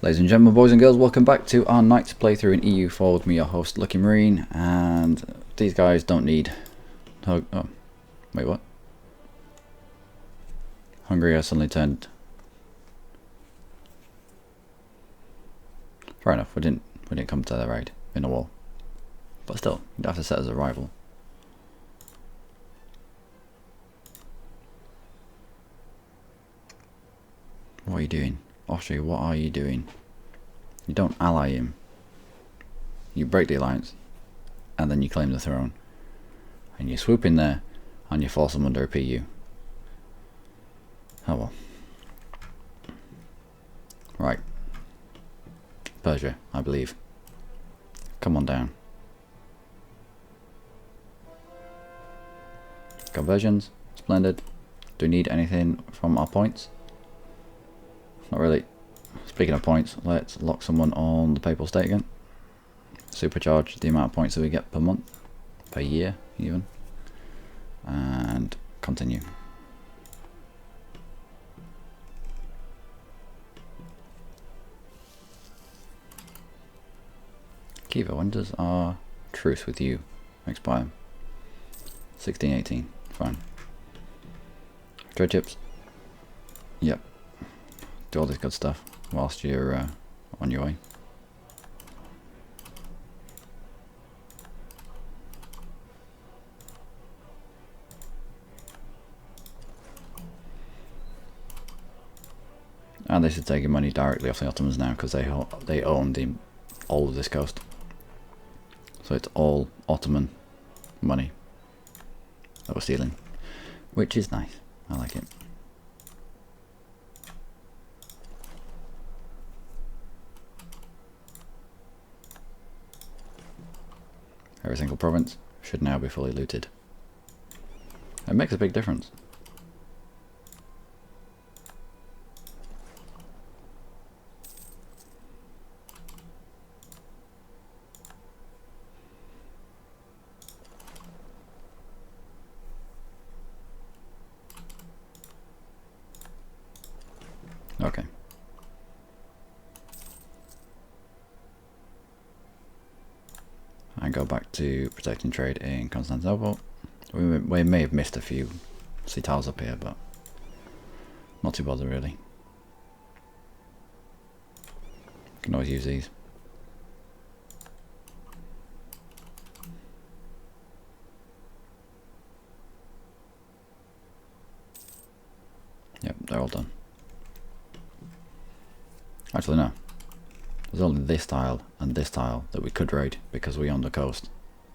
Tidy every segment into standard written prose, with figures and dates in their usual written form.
Ladies and gentlemen, boys and girls, welcome back to our night's playthrough in EU4 with me, your host, Luckymarine, and these guys don't need... Oh, wait, what? Hungary has suddenly turned... Fair enough, we didn't come to their aid in a war. But still, you'd have to set as a rival. What are you doing? Austria, what are you doing? You don't ally him. You break the alliance, and then you claim the throne. And you swoop in there, and you force them under a PU. Oh well. Right. Persia, I believe. Come on down. Conversions, splendid. Do we need anything from our points? Not really. Speaking of points, let's lock someone on the Papal State again. Supercharge the amount of points that we get per month, per year even, and continue. Kiva, when does our truce with you expire? 1618, fine. Trade chips. Yep. Do all this good stuff whilst you're on your way. And this is taking money directly off the Ottomans now because they own all of this coast. So it's all Ottoman money that we're stealing, which is nice. I like it. Every single province should now be fully looted. It makes a big difference. Okay. And go back to protecting trade in Constantinople. We may have missed a few sea tiles up here, but not too bothered really. Can always use these. Yep, they're all done. Actually no. There's only this tile and this tile that we could raid because we own the coast,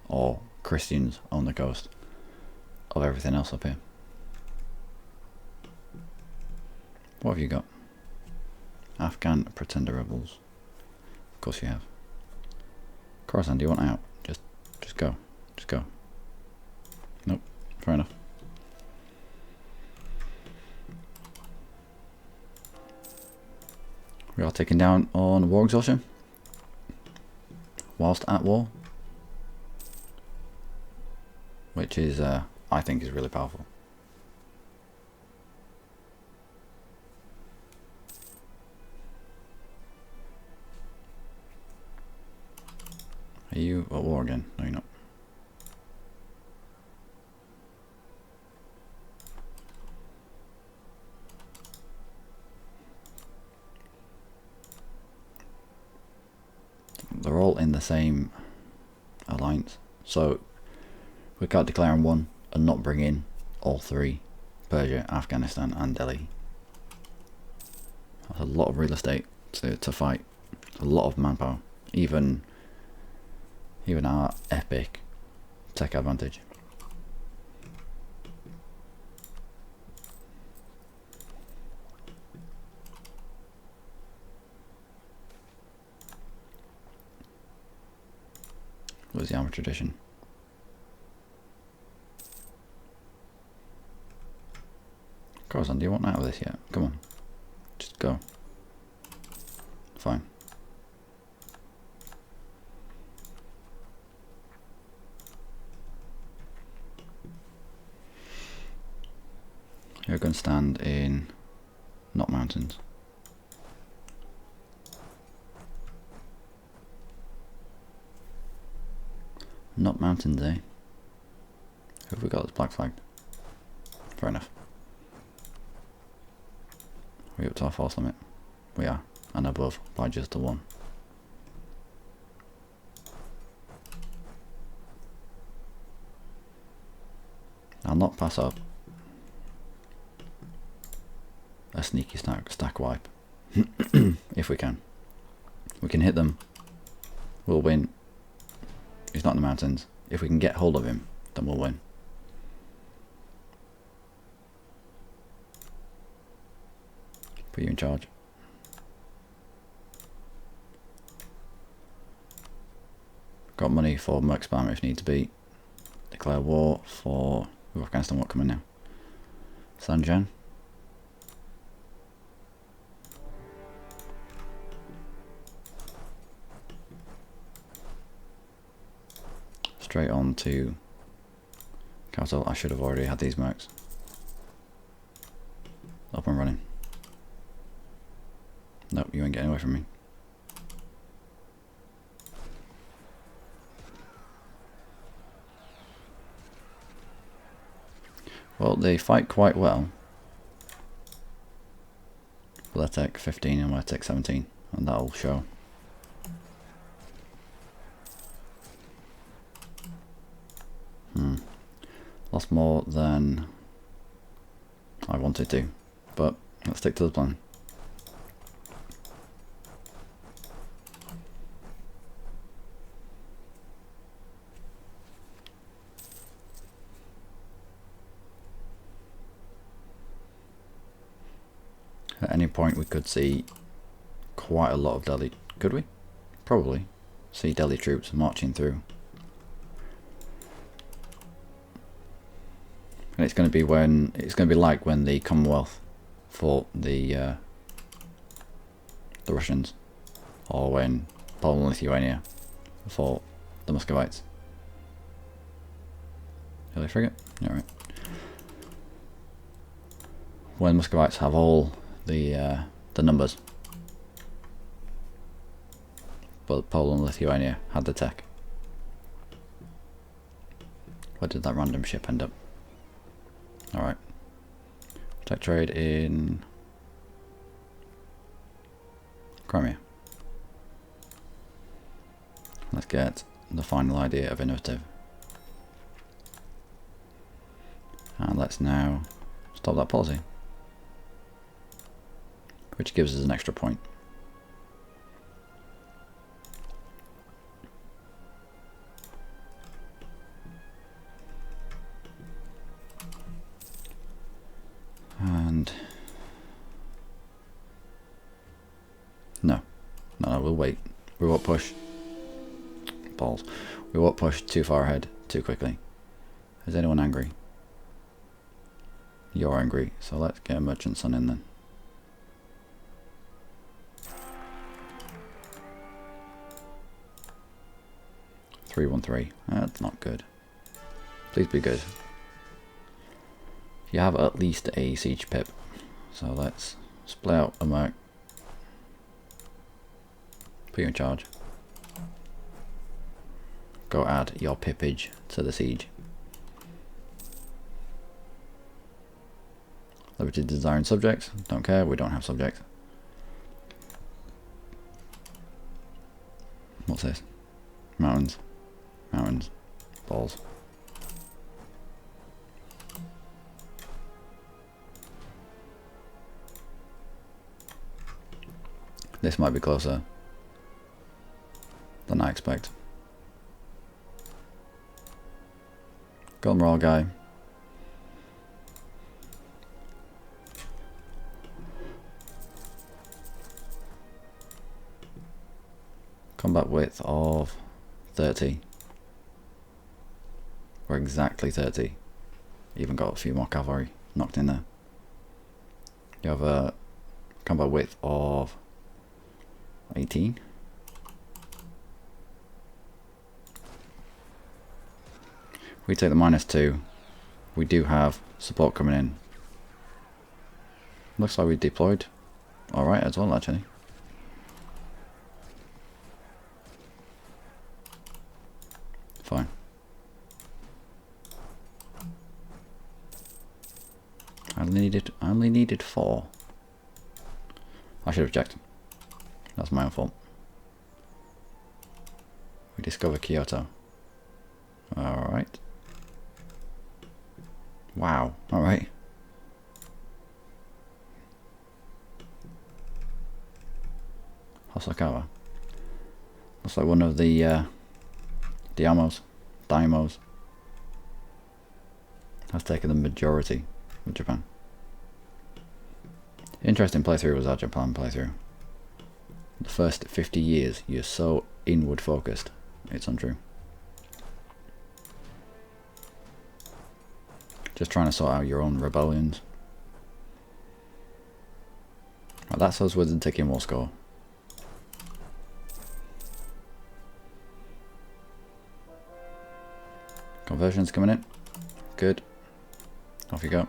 or Christians own the coast of everything else up here. What have you got? Afghan pretender rebels. Of course you have. Khorasan, do you want out? Just go. Just go. Nope. Fair enough. We are taking down on war exhaustion whilst at war, which is I think is really powerful. Are you at war again? No, you're not. They're all in the same alliance, so we can't declare on one and not bring in all three: Persia, Afghanistan and Delhi. That's a lot of real estate to fight. A lot of manpower, even our epic tech advantage. What's the armor tradition? Khorasan, do you want out of this yet? Come on. Just go. Fine. You're going to stand in not mountains. Not mountains, eh? Who have we got that's black flagged? Fair enough. Are we up to our force limit? We are, and above by just the one. I'll not pass up a sneaky stack wipe. If we can. We can hit them. We'll win. He's not in the mountains. If we can get hold of him, then we'll win. Put you in charge. Got money for merc spam if need to be. Declare war for Afghanistan. What coming now? Sanjan. Straight on to Capital. I should have already had these mercs. Up and running. Nope, you ain't getting away from me. Well, they fight quite well. We'll take 15 and we'll take 17, and that'll show. Lost more than I wanted to, but let's stick to the plan. At any point we could see quite a lot of Delhi, could we? Probably. See Delhi troops marching through. And it's going to be like when the Commonwealth fought the Russians, or when Poland and Lithuania fought the Muscovites. Heli frigate? Yeah, right. When Muscovites have all the numbers, but Poland and Lithuania had the tech. Where did that random ship end up? Alright. Tech trade in Crimea. Let's get the final idea of innovative. And let's now stop that policy, which gives us an extra point. And no, we'll wait. We won't push. Balls. We won't push too far ahead too quickly. Is anyone angry? You're angry, so let's get a merchant son in then. .313. That's not good. Please be good. You have at least a siege pip, so let's split out a merc. Put you in charge. Go add your pipage to the siege. Limited desiring subjects. Don't care, we don't have subjects. What's this? Mountains. Mountains. Balls. This might be closer than I expect. Golden Royal guy. Combat width of 30. We're exactly 30. Even got a few more cavalry knocked in there. You have a combat width of 18. We take the -2. We do have support coming in. Looks like we deployed alright as well, actually. Fine. I only needed 4. I should have checked. That's my own fault. We discover Kyoto. Alright. Wow, alright. Hosokawa. Looks like one of the Daimos has taken the majority of Japan. Interesting playthrough was our Japan playthrough. The first 50 years, you're so inward focused, it's untrue. Just trying to sort out your own rebellions. Right, that's us with the ticking war score. Conversions coming in. Good. Off you go.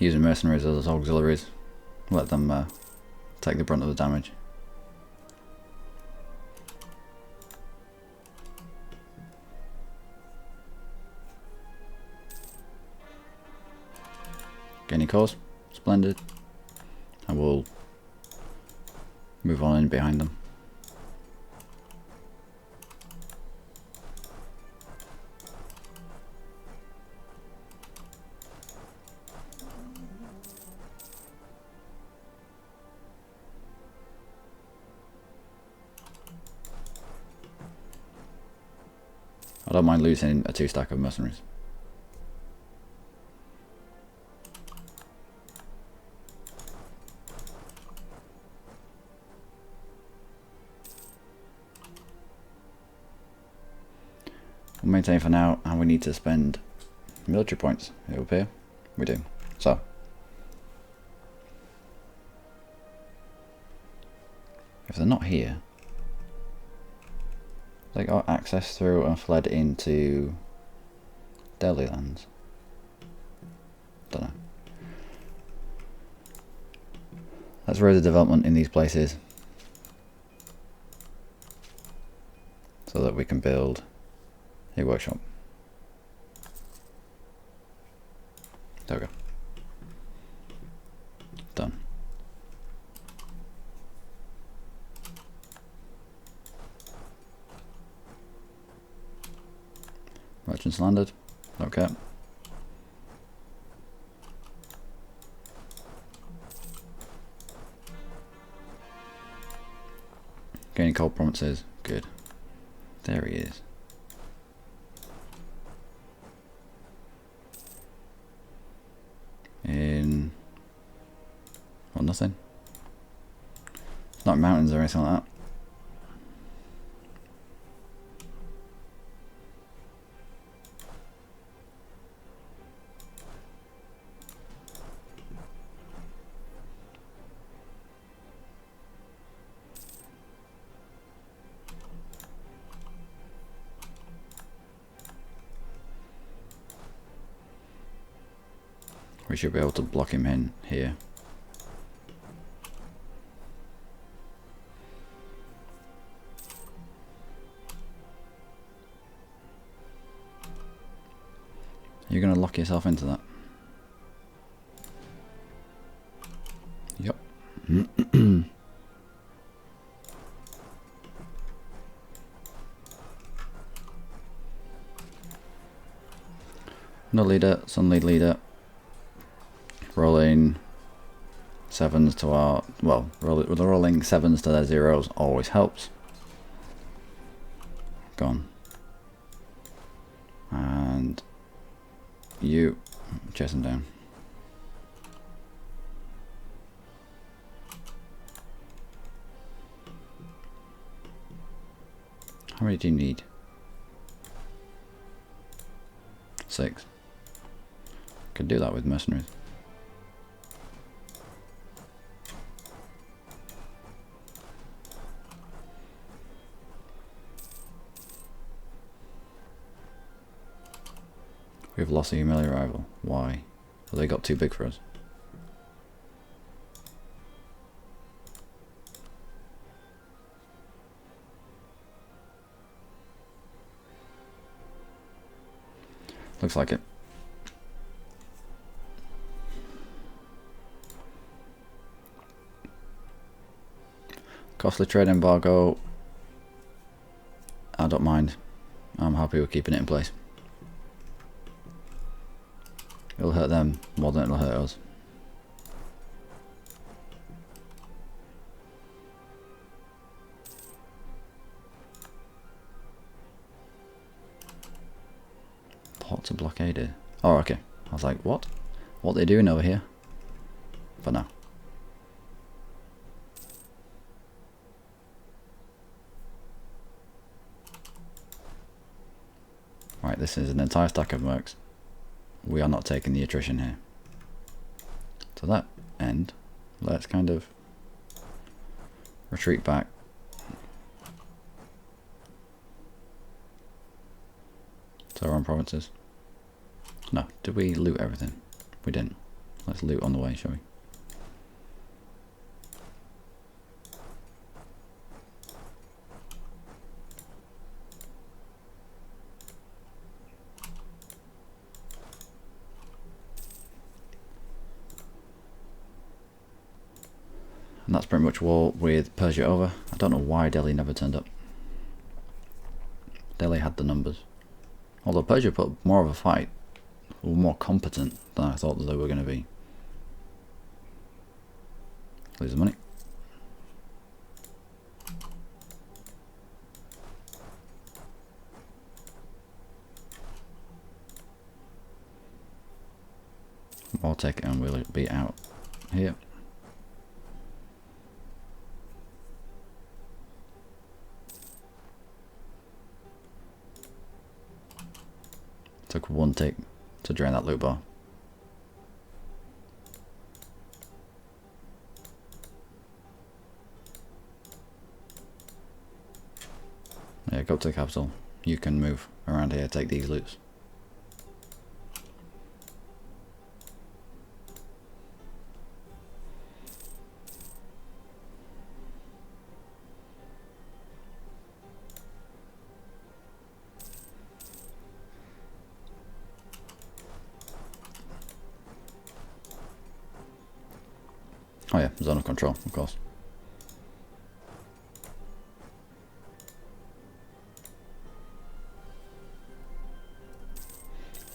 Using mercenaries as auxiliaries, let them take the brunt of the damage. Gaining cause, splendid. And we'll move on in behind them. I don't mind losing a 2-stack of mercenaries. We'll maintain for now, and we need to spend military points, it will appear. We do. So, if they're not here, they got access through and fled into Delhi lands. Don't know. Let's raise the development in these places so that we can build a workshop. There we go. Done. Merchants landed. Okay. Gaining cold provinces. Good. There he is. In... well, nothing. It's not mountains or anything like that. We should be able to block him in here. You're going to lock yourself into that. Yep. No leader, sun lead leader. Rolling 7s to our, well, rolling 7s to their 0s always helps. Gone. And you chase them down. How many do you need? 6. Could do that with mercenaries. We've lost a humiliating rival. Why? Have they got too big for us? Looks like it. Costly trade embargo. I don't mind. I'm happy with keeping it in place. It'll hurt them more than it'll hurt us. Ports are blockaded. Oh, okay. I was like, what? What are they doing over here? But no. Right, this is an entire stack of mercs. We are not taking the attrition here. To that end, let's kind of retreat back. To our own provinces. No, did we loot everything? We didn't. Let's loot on the way, shall we? And that's pretty much war with Persia over. I don't know why Delhi never turned up. Delhi had the numbers. Although Persia put more of a fight. Were more competent than I thought that they were going to be. Lose the money. More tech and we'll be out here. Took one tick to drain that loot bar. Yeah, go to the capital. You can move around here, take these loots. Oh yeah, zone of control, of course.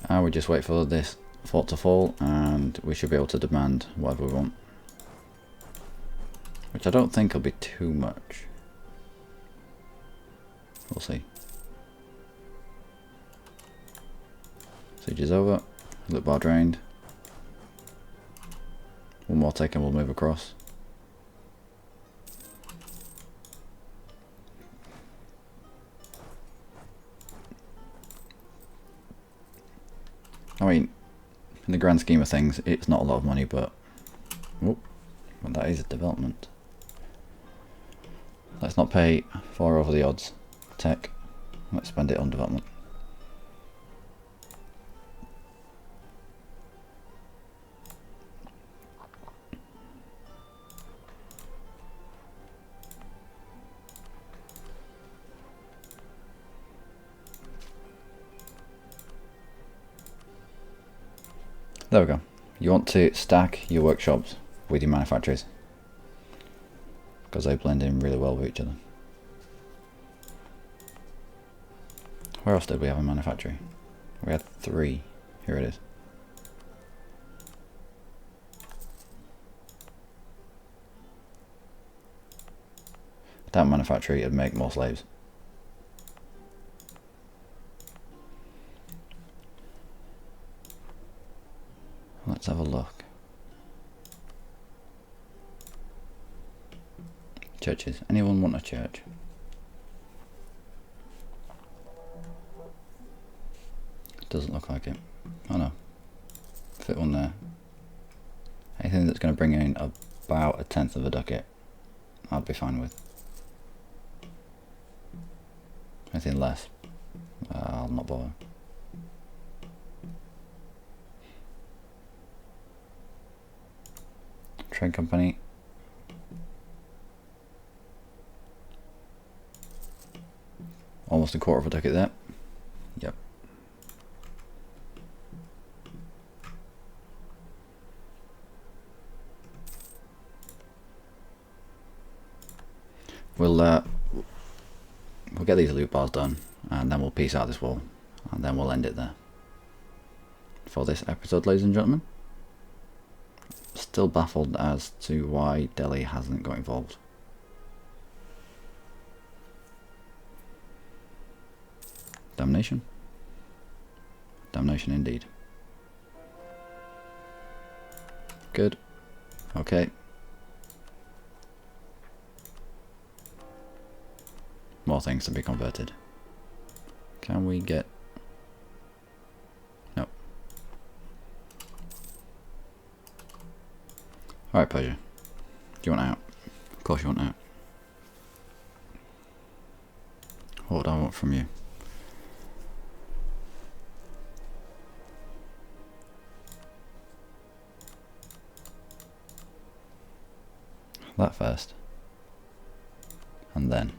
And we just wait for this fort to fall and we should be able to demand whatever we want. Which I don't think will be too much. We'll see. Siege is over. Loot bar drained. One more take and we'll move across. I mean, in the grand scheme of things, it's not a lot of money, but well, that is a development. Let's not pay 4 over the odds. Tech. Let's spend it on development. There we go. You want to stack your workshops with your manufactories because they blend in really well with each other. Where else did we have a manufactory? We had 3. Here it is. That manufactory would make more slaves. Let's have a look. Churches. Anyone want a church? Doesn't look like it. Oh no. Fit one there. Anything that's going to bring in about 1/10 of a ducat, I'd be fine with. Anything less, I'll not bother. trade company. Almost a quarter of a ticket there. Yep. We'll get these loot bars done, and then we'll piece out this wall, and then we'll end it there for this episode, ladies and gentlemen. Still baffled as to why Delhi hasn't got involved. Damnation. Damnation indeed. Good. Okay. More things to be converted. Can we get... No. Alright, Persia. Do you want out? Of course you want out. What do I want from you? That first. And then.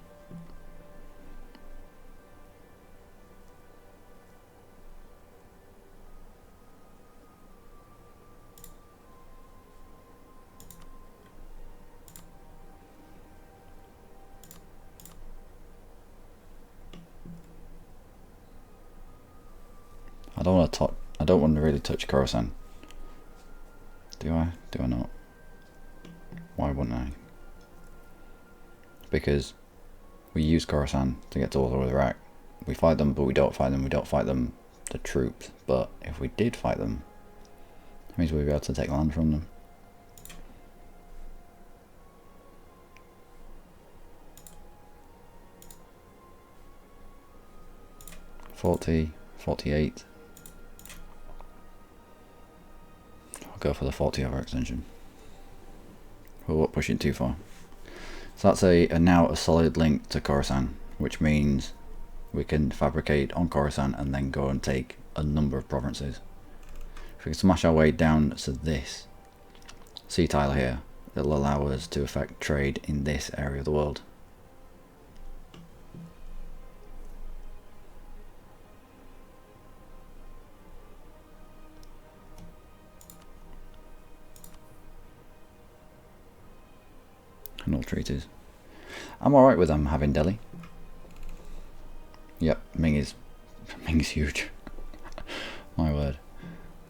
I don't want to really touch Khorasan. Do I? Do I not? Why wouldn't I? Because we use Khorasan to get to all over Iraq. We fight them, but we don't fight them. We don't fight them, the troops. But if we did fight them, it means we'd be able to take land from them. $40, $48. I'll go for the 40 overextension. We're not pushing too far. So that's now a solid link to Khorasan, which means we can fabricate on Khorasan and then go and take a number of provinces. If we can smash our way down to this sea tile here, it'll allow us to affect trade in this area of the world. And all treaties. I'm alright with them having Delhi. Yep, Ming is huge. My word.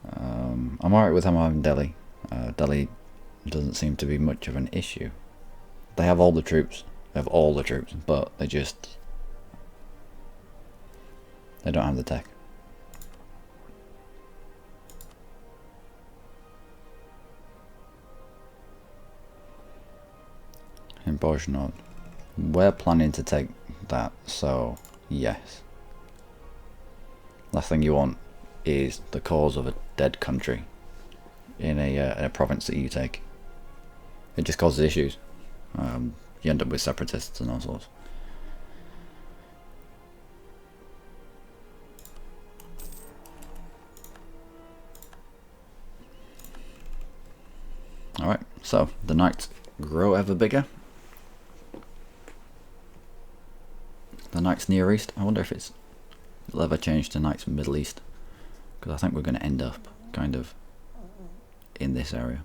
I'm alright with them having Delhi. Delhi doesn't seem to be much of an issue. They have all the troops. They have all the troops, but they don't have the tech. In Bojnod. We're planning to take that, so yes. Last thing you want is the cause of a dead country in a province that you take. It just causes issues. You end up with separatists and all sorts. Alright, so the knights grow ever bigger. The Knights Near East, I wonder if it'll ever change to Knights Middle East, because I think we're going to end up kind of in this area.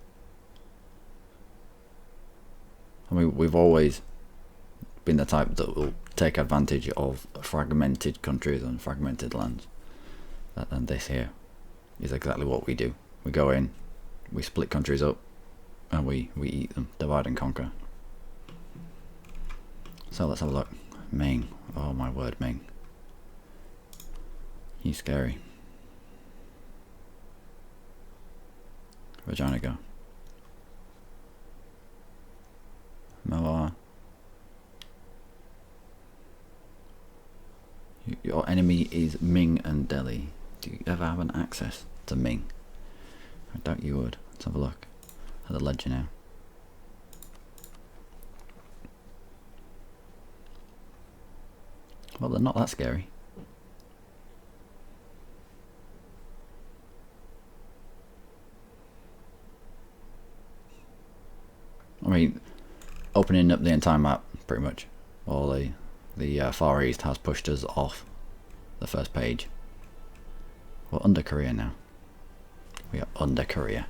I mean, we've always been the type that will take advantage of fragmented countries and fragmented lands, and this here is exactly what we do. We go in, we split countries up, and we eat them, divide and conquer. So let's have a look. Ming. Oh my word, Ming. He's scary. Vagina go. Moa. Your enemy is Ming and Delhi. Do you ever have an access to Ming? I doubt you would. Let's have a look at the ledger now. Well, they're not that scary. mean, opening up the entire map, pretty much. Or the Far East has pushed us off the first page. We're under Korea now. We are under Korea.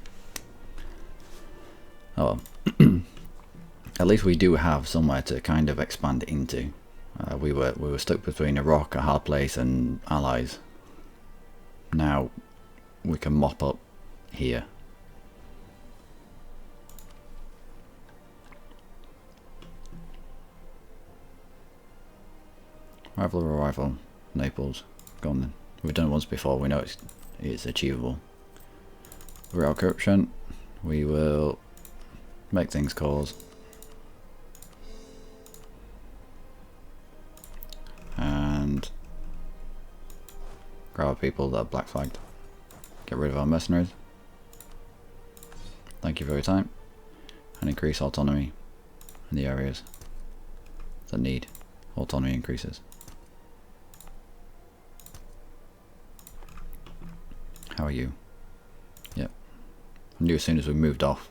Oh well. At least we do have somewhere to kind of expand into. We were stuck between a rock, a hard place, and allies. Now we can mop up here. Arrival, Naples. Go on then. We've done it once before. We know it's achievable. Without corruption, we will make things cause. And grab our people that are black flagged. Get rid of our mercenaries. Thank you for your time. And increase autonomy in the areas that need autonomy increases. How are you? Yep. I knew as soon as we moved off,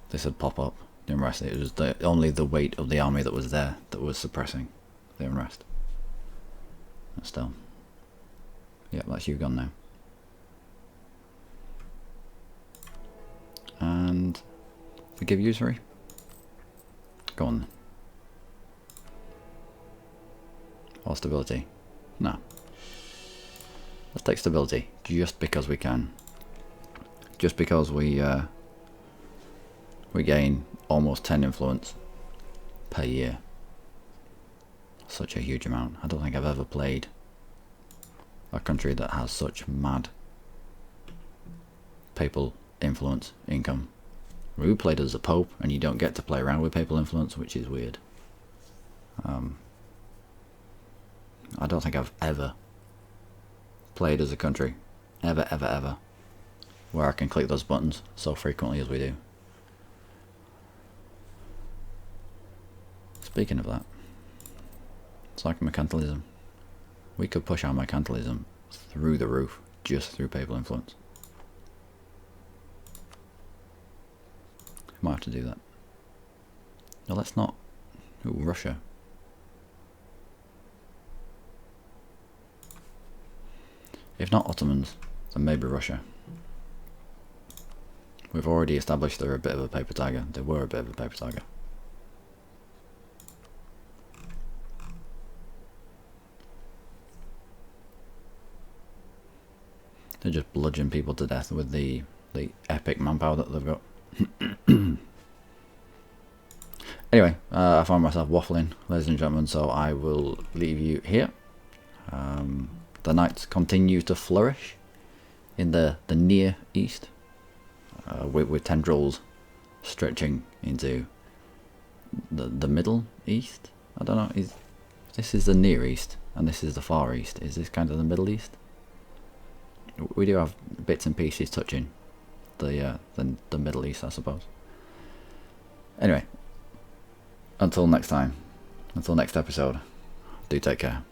this would pop up. The unrest. It was only the weight of the army that was there that was suppressing the unrest. But still. Yep, that's you gone now. And forgive usury. Go on. Or stability. No. Let's take stability, just because we can. Just because we gain almost 10 influence per year. Such a huge amount. I don't think I've ever played a country that has such mad papal influence income. We played as a pope, and you don't get to play around with papal influence, which is weird. I don't think I've ever played as a country, ever, where I can click those buttons so frequently as we do. Speaking of that, it's like mercantilism. We could push our mercantilism through the roof just through papal influence. Might have to do that. No, let's not. Ooh, Russia. If not Ottomans, then maybe Russia. We've already established they're a bit of a paper tiger. They were a bit of a paper tiger. They just bludgeon people to death with the epic manpower that they've got. Anyway, I found myself waffling, ladies and gentlemen, so I will leave you here. The knights continue to flourish in the Near East, with tendrils stretching into the Middle East. I don't know. This is the Near East and this is the Far East. Is this kind of the Middle East? We do have bits and pieces touching the Middle East, I suppose. Anyway, until next time, until next episode, do take care.